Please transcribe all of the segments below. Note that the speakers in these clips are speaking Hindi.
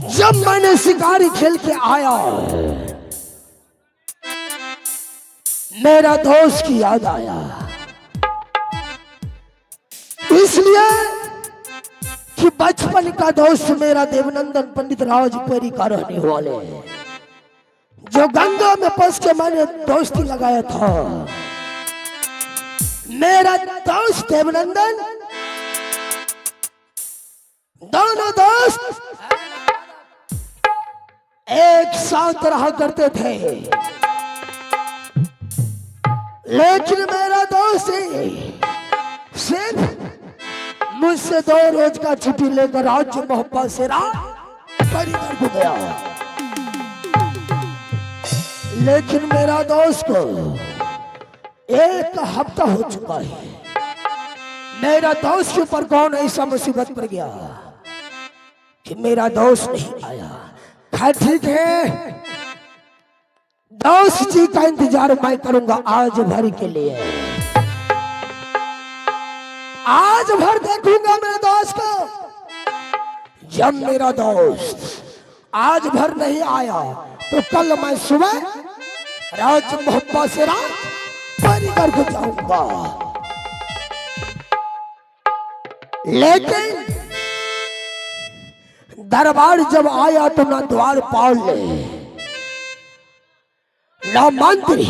जब मैंने शिकारी खेल के आया, मेरा दोस्त की याद आया, इसलिए कि बचपन का दोस्त मेरा देवनंदन पंडित राजपुरी का रहने वाले, जो गंगा में फंस के मैंने दोस्ती लगाया था। मेरा दोस्त देवनंदन, दोनों दोस्त एक साथ रहा करते थे, लेकिन मेरा दोस्त सिर्फ मुझसे 2 रोज का छुट्टी लेकर आज मोहब्बत से परिवार को गया। लेकिन मेरा दोस्त को 1 हफ्ता हो चुका है, मेरा दोस्त के ऊपर कौन ऐसा मुसीबत पड़ गया कि मेरा दोस्त नहीं आया। खैर ठीक है, दोस्त जी का इंतजार मैं करूंगा आज भर के लिए। आज भर देखूंगा मेरे दोस्त को। जब मेरा दोस्त आज भर नहीं आया तो कल मैं सुबह राज मोहब्बत से रात परिवार को जाऊंगा। लेकिन दरबार जब आया तो ना द्वार पाल ले, ना मंत्री,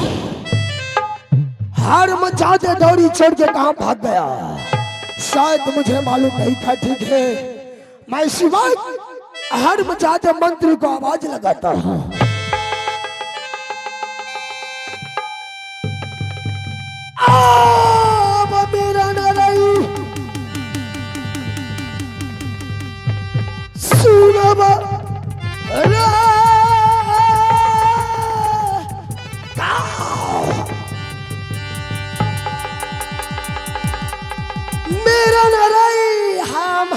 हर मचाते दौड़ी छोड़ के कहां भाग गया, शायद मुझे मालूम नहीं था। ठीक है, मैं सिवाय हर मचाते मंत्री को आवाज लगाता हूं। मेरा नाराई सुनबा मेरा नाराई हम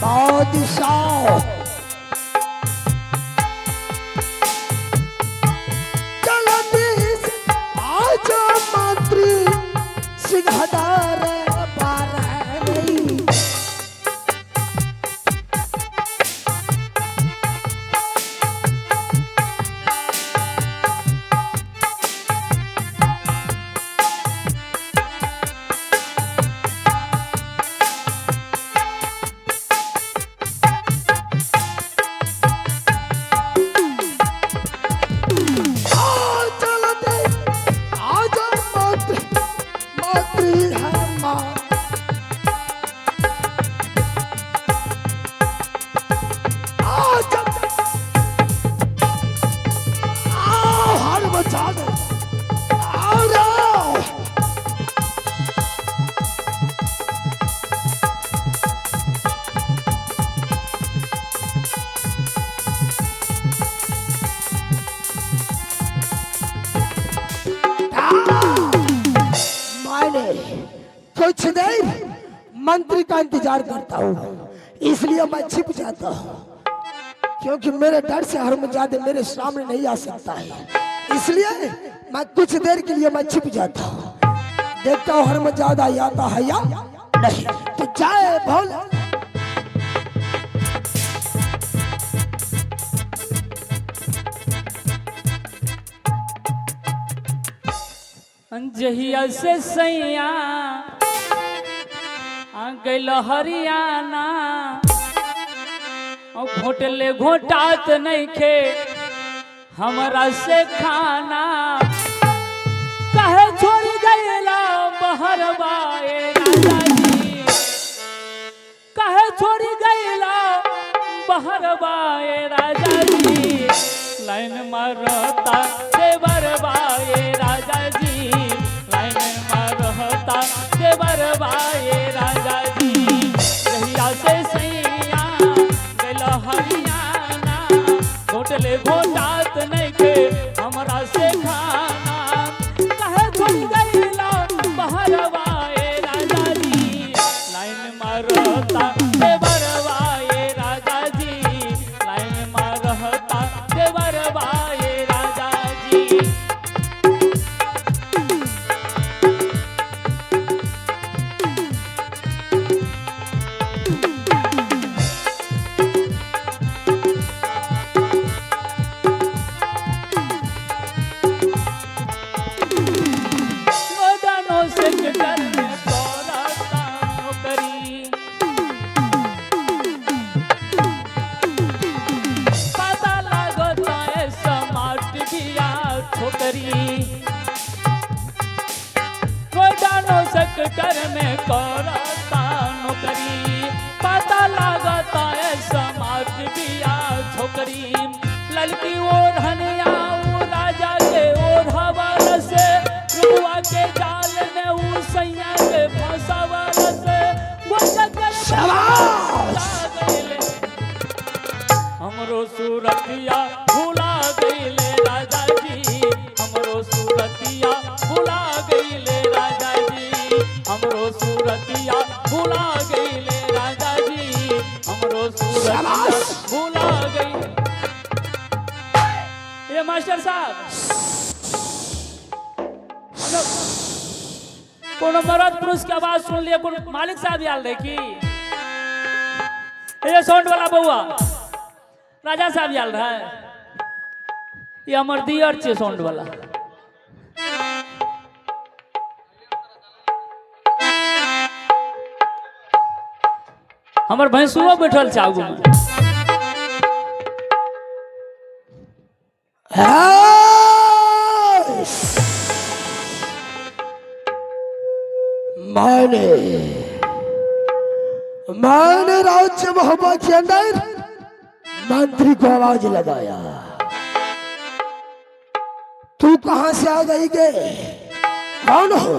बादशाह सिंहदार कुछ देर मंत्री का इंतजार करता हूँ, इसलिए मैं छिप जाता हूँ, क्योंकि मेरे डर से हरमजादे मेरे सामने नहीं आ सकता है। इसलिए मैं कुछ देर के लिए मैं छिप जाता हूँ, देखता हूँ हरमजादा आता है या नहीं। तो जाए भोला। जहिया से सैया गैल हरियाणा, घोटले घोटात नहीं खे हमरा से खाना, कहे छोड़ गैला बहरबाए राजा जी, कहे छोड़ गैला बहरबाए राजा जी, लाइन मारता देवरबाए राजा जी, लाइन मारता देवरबाए राजा जी। जहिया से सैया गैल हरियाणा, घोटले घोटात नहीं के हमरा से खाना, कहे छोड़ गैला बहरबाए राजा जी, लाइन मारता देवरबाए राजा जी, लाइन मारता देवरबाए राजा जी। ललकी ओढ़निया ऊ राजा के ओढ़ावल से रुआ के जाल में ऊ सैया के फंसावल से हमरो सूरतिया भुला गईले राजा जी, हमरो सूरतिया भुला गईले राजा जी, हमरो सूरतिया भुला गईले राजा जी, हमरो सूरतिया भुला गई। ये मास्टर साहब कोनो मर्द पुरुष की आवाज सुन लिए, कोनो मालिक साहब याद देखी ये साउंड वाला बउआ राजा साहब याल रहा है, ये हमर दियर छे साउंड वाला। हमर भैंसुओ बैठल छै आगू में। मैंने राज्य महोबा के अंदर मंत्री को आवाज लगाया, तू कहां से आ गई गे, कौन हो?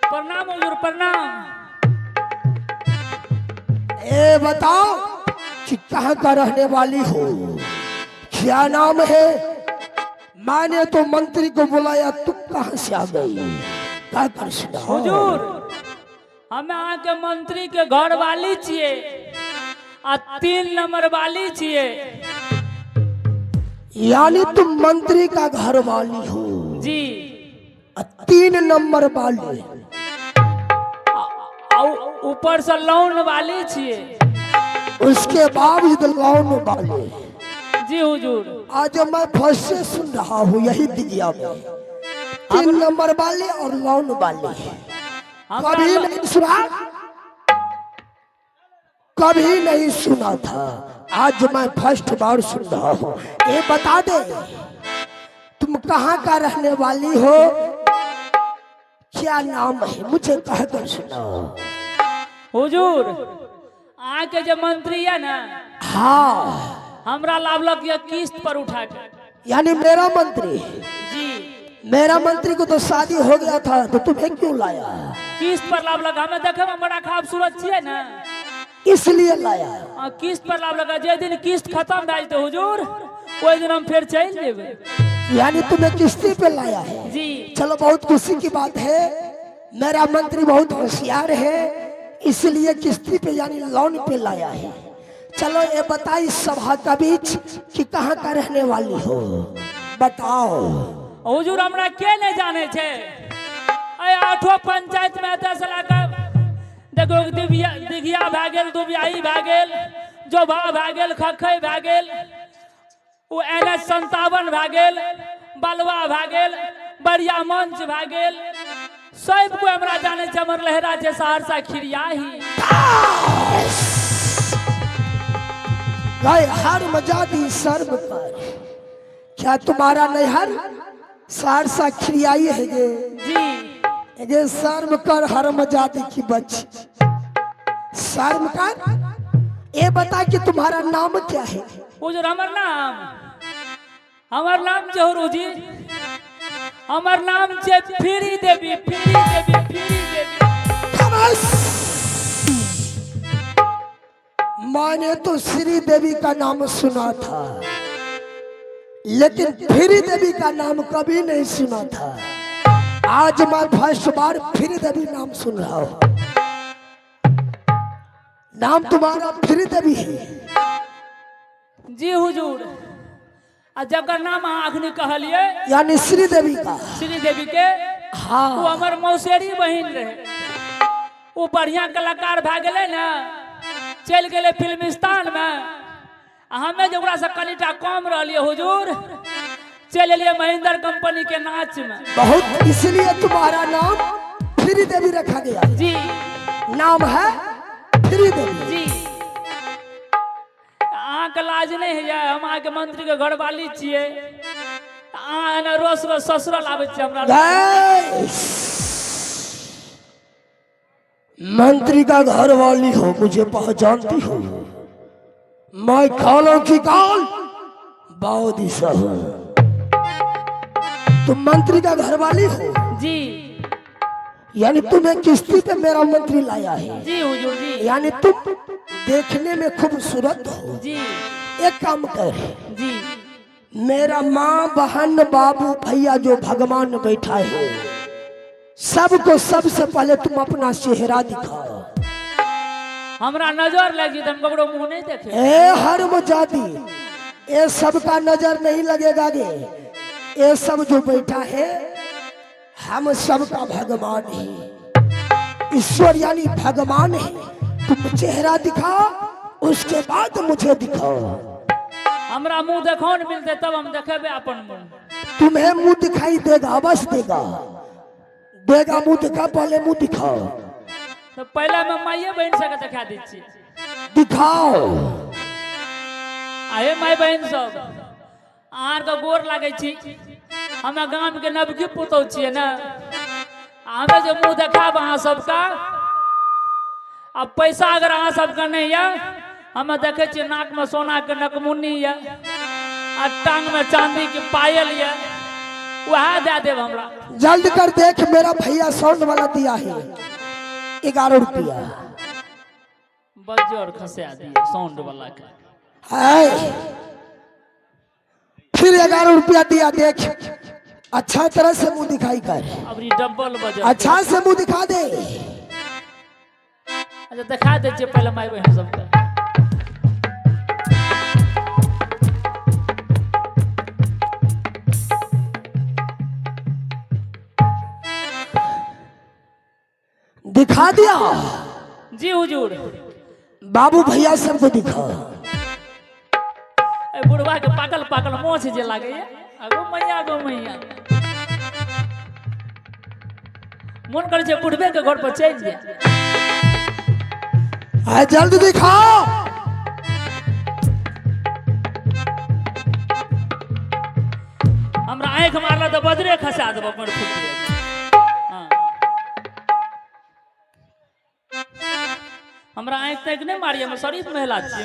प्रणाम हुजूर प्रणाम। ए बताओ कि कहां का रहने वाली हो, क्या नाम है? मैंने तो मंत्री को बुलाया, तू कहां से आ गई, क्या कर सुना? हुजूर हमें अहाँ के मंत्री के घर वाली छिए आ 3 नंबर वाली छिए। यानी तुम मंत्री का घर वाली हो जी, 3 नंबर वाली, ऊपर से लौन वाली छिए, उसके बावजूद लौन वाले। जी हुजूर आज मैं फर्स्ट से सुन रहा हूँ यही दिया में 3 नंबर वाले और लौन वाले, कभी नहीं सुना, कभी नहीं सुना था, आज मैं फर्स्ट बार सुन रहा हूँ। ये बता दे तुम कहाँ का रहने वाली हो, क्या नाम है, मुझे कहकर सुनाओ। हुजूर अहाँ के जो मंत्री है ना, हाँ हमरा लाभलक या किस्त पर उठा के। यानी मेरा मंत्री? जी मेरा मंत्री को तो शादी हो गया था, तो तुम्हें क्यों लाया? किस्त पर लाभलक, हमें देखे में बड़ा खूबसूरत छिए ना, इसलिए लाया। किस्त पर लाभलक, जे दिन किस्त खत्म भए जेतै हुजूर ओहि दिन हम फिर चल जेबै। यानी तुम्हें किस्ती पे लाया है? जी चलो बहुत खुशी की बात है, मेरा मंत्री बहुत होशियार है, इसलिए किस्ती पे यानी लोन पे लाया है। चलो ये बताई सभा का बीच कि कहाँ का रहने वाली हो, बताओ। हुजूर हमरा के नहीं जाने छे, अय 8 पंचायत में एतऽ से लगा देखो दिघिया भए गेल, दुबियाई भए गेल, जोभा भए गेल, खखई भए गेल, वो NH 57 भए गेल, बलवा भए गेल, बढ़िया मंच भए गेल, सब को हमरा जाने छे। हमर लहरा छे सहरसा खिरियाही। हर मजादी शर्म पर, क्या तुम्हारा नैहर सहरसा खिरियाई है गे? जी ये शर्म कर हर मजादी की बच, शर्म कर। ये बता कि तुम्हारा नाम क्या है? हुजूर हमर नाम छे हुजूर जी, हमर नाम छे फिरी देवी, फिरी देवी, फिरी देवी। मैंने तो श्री देवी का नाम सुना था, लेकिन फिरी देवी का नाम कभी नहीं सुना था। आज मैं फर्स्ट बार फिरी देवी नाम सुन रहा हूँ। नाम तुम्हारा फिरी देवी है? जी हुजूर, आ जकर नाम अहाँ अखनी कहलिए यानी श्री देवी का? श्री देवी के, हाँ। वो हमर मौसेरी बहिन रहे, वो बढ़िया कलाकार भए गेले ना, चल गेले फिल्मिस्तान में। हमें जो से कनिटा कम रहिए हुजूर, चल लिए महेंद्र कंपनी के नाच में। बहुत, इसलिए तुम्हारा नाम फिरी देवी रखा गया? जी नाम है फिरी देवी। जी अहाँ के लाज नहीं है, हम अहाँ के मंत्री के घर वाली छिए, अहाँ एने रोज रोज ससुराल आबै छिए हमरा। मंत्री का घर वाली हो, मुझे पहचानती हो? मैं खालों की काल बहुत ही सही। तुम मंत्री का घरवाली हो, जी यानी तुम एक किस्ती पे मेरा मंत्री लाया है, जी हुजूर जी। यानी तुम देखने में खूबसूरत हो। जी एक काम कर, जी मेरा माँ बहन बाबू भैया जो भगवान बैठा है, सबको सबसे पहले तुम अपना चेहरा दिखाओ। हमरा नजर लगी तो हम ककरो मुंह नहीं देखे। ए हर मुजादी, ये सबका नजर नहीं लगेगा गे। ये सब जो बैठा है हम सबका भगवान है, ईश्वर यानी भगवान है। तुम चेहरा दिखाओ, उसके बाद मुझे दिखाओ। हमरा मुंह देखो न मिलते तब हम देखेबे अपन मुंह। तुम्हें मुंह दिखाई देगा, अवश्य देगा, देगा मुंह दिखा, पहले मुंह दिखाओ। तो पहले मैं माइये बहन से दिखा दी छी। दिखाओ। आए माय बहन सब आर का गोर लागे छी। हमें गांव के नबकी पुतौ छिए ना, हमें जो मुंह देखाब अहाँ सबका। अब पैसा अगर अहाँ सबका नहीं है, हमें देखे छिए नाक में सोना के नकमुन्नी है आ टांग में चांदी के पायल है, वह दे देब हमरा। जल्द कर देख, मेरा भैया साउंड वाला दिया है 11 रुपया। बजर खसा दिए साउंड वाला के। है फिर 11 रुपया दिया, देख अच्छा तरह से मुंह दिखाई कर, अब ये डबल बजर। अच्छा से मुंह दिखा दे। अच्छा दिखा दे छिए पहले माय बहन सबके। दिखा दिया। जी हुजूर। बाबू भैया सबको दिखा। ए बुढ़वा के पाकल पाकल मोछ जे लागे है, अगो मैया गो मैया। मन करे छे बुढ़वे के घर पर चल जाए। है जल्द दिखाओ। हमरा आंख मारला तो बजरे खसा देब अपन फुट। हाँ हमरा आंख तक नहीं मारी, हम शरीफ महिला छी।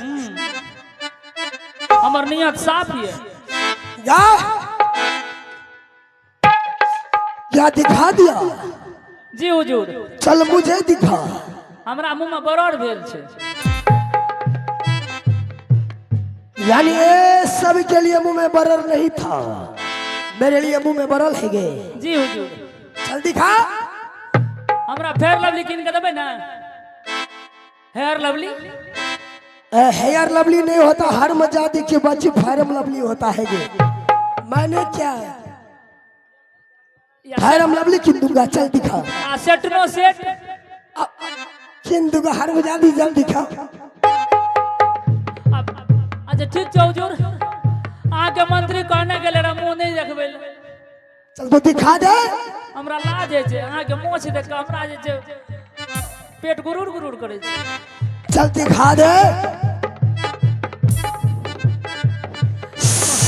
हमर नियत साफ है। जा क्या दिखा दिया। जी हुजूर। चल मुझे दिखा। हमरा मुंह में बरौर भेल छे। यानी ये सब के लिए मुंह में बरल नहीं था, मेरे लिए मुंह में बरल है गे। जी हुजूर। चल दिखा। हमरा फेयर लवली किन के देबे ना। Hair lovely. हेयर लवली नहीं होता, हर मजादी के बच्चे फैरम लवली होता है गे। मैंने क्या फैरम लवली किन दूंगा, चल दिखा। आ सेट नो सेट। किन दूंगा हर मजादी, जल्द दिखा। अच्छा ठीक छे हुजूर। आके मंत्री कहने के ले मुंह नहीं देखबे। चल तो दिखा दे। हमरा लाज है छे, आके मोछ देख के हमरा जे छे पेट गुरुर गुरुर करे छे। चल दिखा दे।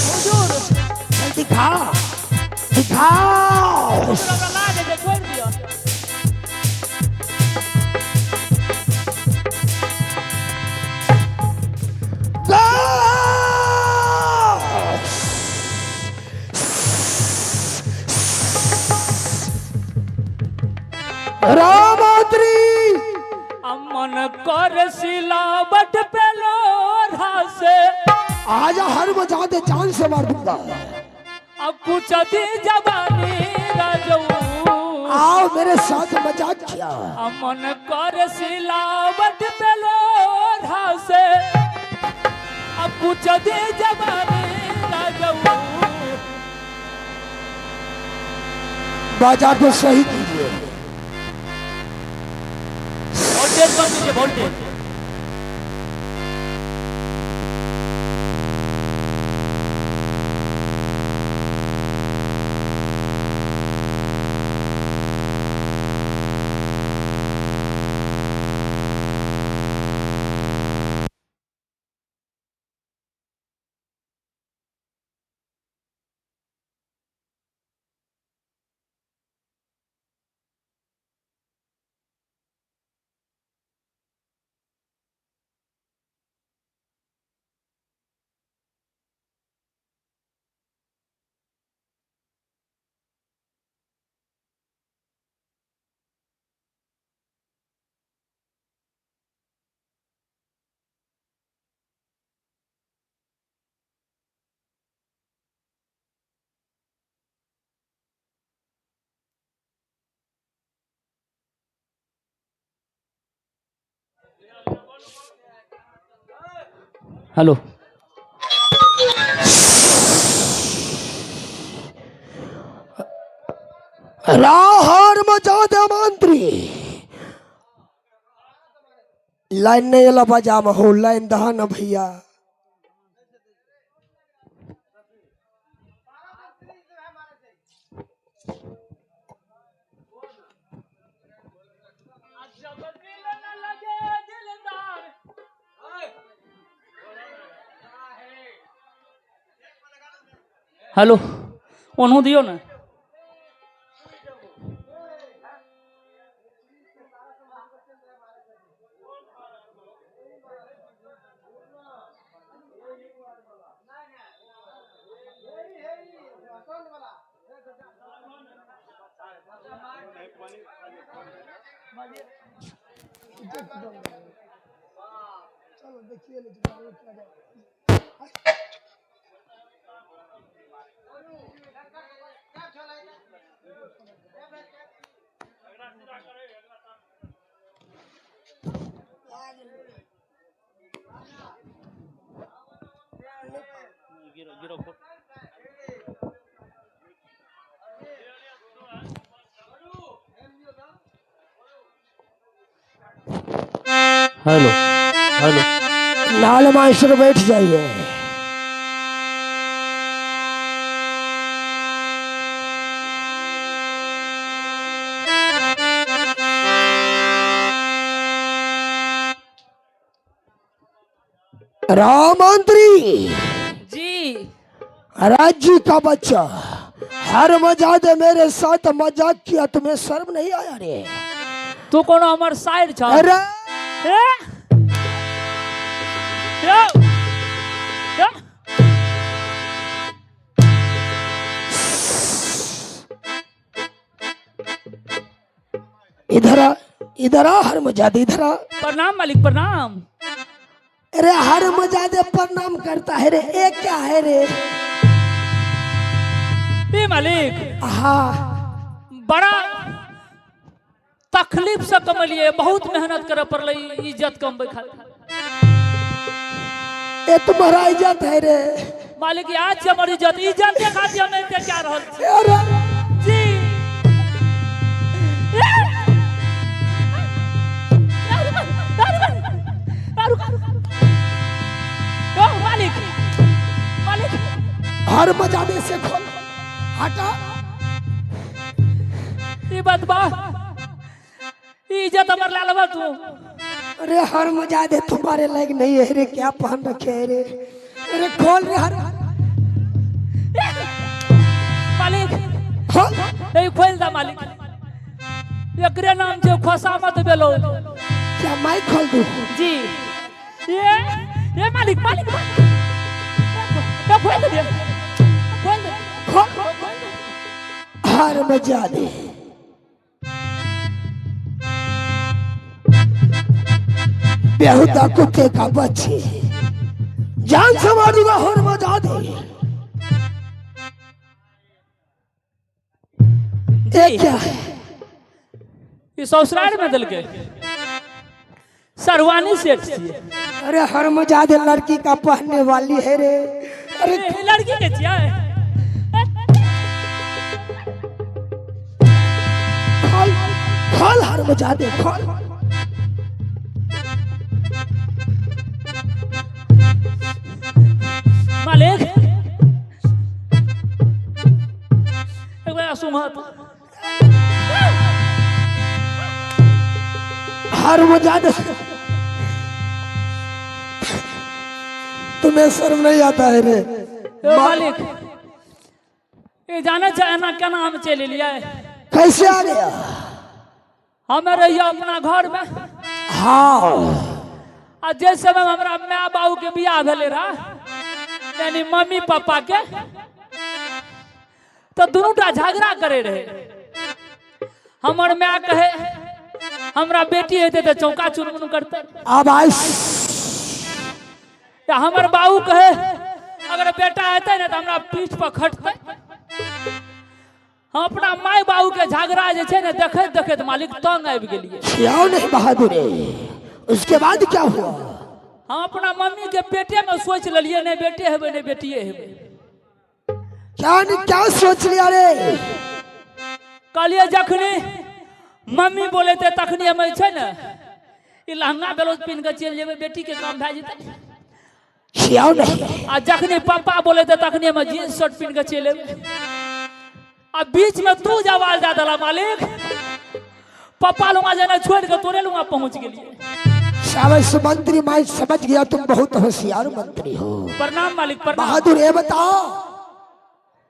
हुजूर चल दिखा, दिखाओ। हमरा लाज है छे, छोड़ दियो। रामोत्री अमन कर सिलावट पे लोढ़ा से आजा, हर मजा दे, जान से मार दूंगा। अब कुछ दी जवानी राजू। आओ मेरे साथ मजाक किया। अमन कर सिलावट पे लोढ़ा से अब कुछ दी जवानी राजू। बाजार को सही कीजिए। वोल्टेज कम कीजिए, वोल्टेज। हेलो। राहर मचा दे मंत्री। लाइन नहीं अला बजा हो, लाइन दहा न भैया। हेलो, ओनहु दियो ना। Hello hello. लाल मास्टर बैठ जाइए। राम मंत्री जी। राज्य का बच्चा, हर मजा दे मेरे साथ मजाक किया, तुम्हें शर्म नहीं आया रे? तू कौन हमार साइड छ? अरे यो यो। इधर आ, इधर आ, हर मजा दे इधर आ। प्रणाम मालिक, प्रणाम। अरे हर मजा दे प्रणाम करता है रे, ये क्या है रे? ए मालिक, हाँ बड़ा तकलीफ से कमलिए, बहुत मेहनत करे पड़ल इज्जत कमबे खातिर। ये तुम्हारा इज्जत है रे मालिक, आज से हमारी इज्जत इज्जत के खातिर हम इनके क्या रहल छी। अरे जी। मालिक मालिक, हर मजा दे से खोल, हटा। ये बात बा, इज्जत हमार लालवा तू। अरे हर मजा दे तुम्हारे लायक नहीं है रे, क्या पहन रखे है रे? अरे खोल रे हर। मालिक खोल। नहीं खोल दा मालिक, एकरे नाम से खोसा मत बेलो। क्या मैं खोल दूं? जी। ये मालिक मालिक, ये खोल दे, खोल दे, खोल। हर मजा दे बेहुदा कुत्ते का बच्चे, जान से मारूंगा। हर मजा दे। ये क्या है? ये ससुराल में दिल के सरवानी सेठ छिए। अरे हर मजा दे लड़की का पहनने वाली है रे। अरे ए, लड़की के छिए। खोल खोल, हर मजा दे खोल। मालिक एक बार सुमत। हर मजा दे। तुम्हें शर्म नहीं आता है रे? ए, मालिक ये जाना चाहे ना क्या नाम चले लिया है? कैसे आ गया? हमें रहिए अपना घर में। हाँ और जैसे में हमारा माँ बाबू के बियाह भेले रहा, यानी मम्मी पापा के, तो दोनों झगड़ा करे रहे। हमार माँ कहे हमरा बेटी होते तो चौका चुनमुन करते, अब आई। या हमार बाबू कहे अगर बेटा होते ना तो हमरा पीठ पर खटते। हम अपना माय बाबू के झगड़ा जे छे ना देखत देखत मालिक तंग आबि गेलिए। क्यों नहीं बहादुर? उसके बाद क्या हुआ? हम अपना मम्मी के पेटे में सोच लिये नहीं बेटे हेबे नहीं बेटिए हेबे। क्या सोच लिया रे? कहलिए जखनी मम्मी बोले थे तखनी हम छे न ई लहंगा ब्लाउज पहन के चल जेबे बेटी के काम भए जेतै। खियाओ नहीं। आ जखनी पापा बोले थे तखनी हम जींस शर्ट पहन के चल एबे। अब बीच में तू जवाब दे दला मालिक। पापा लुआ जना छोड़ के तोरे लुआ पहुंच गेलिए। शाबाश मंत्री, मैं समझ गया तुम बहुत होशियार मंत्री हो। प्रणाम मालिक प्रणाम। बहादुर ये बताओ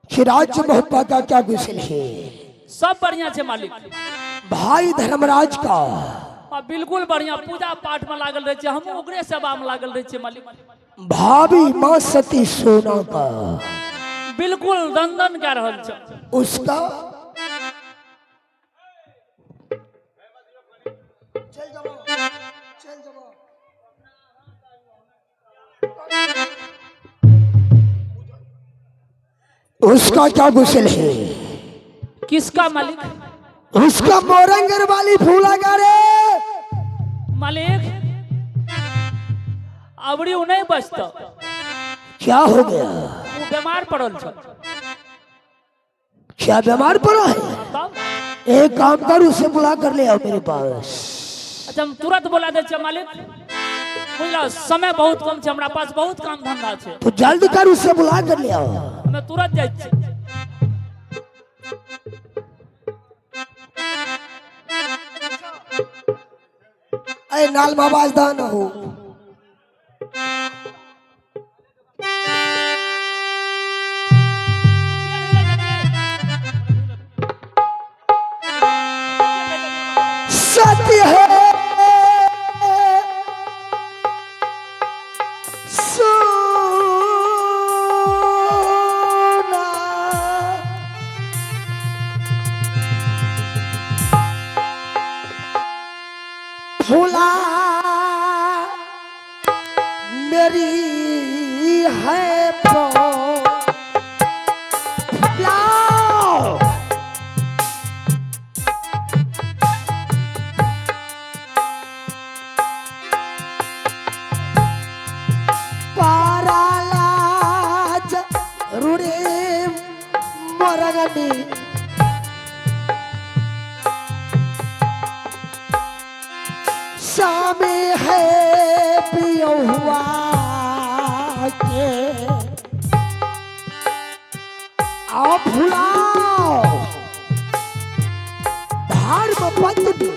कि राज्य महत्व का क्या गुस्ल है? सब बढ़िया छे मालिक। भाई धर्मराज का बिल्कुल बढ़िया पूजा पाठ में लागल रहे छे, हम ओकरे सेवा में लागल रहे छे मालिक। भाभी मां सती सोना का बिल्कुल दंदन कर रहल छे उसका। उसका क्या गुस्ल है? किसका मालिक? उसका मोरंगर वाली फूला का रे मालिक। अबड़ी नहीं बचता। क्या हो गया? वो बीमार पड़ल छ। क्या बीमार पड़ा है? तब एक काम कर, उसे बुला कर ले आओ मेरे पास। अच्छा हम तुरंत बोला दे छे मालिक। बुझला समय बहुत कम छे, हमरा पास बहुत काम धंधा छे। तो जल्द कर, उसे बुला कर ले आओ। मैं तुरंत जाई छी। अरे नाल में आवाज दान हो। सत्य है फूला मेरी है पारालाज रुड़े मोरगनी सामे है पियो हुआ के आओ फुलाओ धर्म पत्नी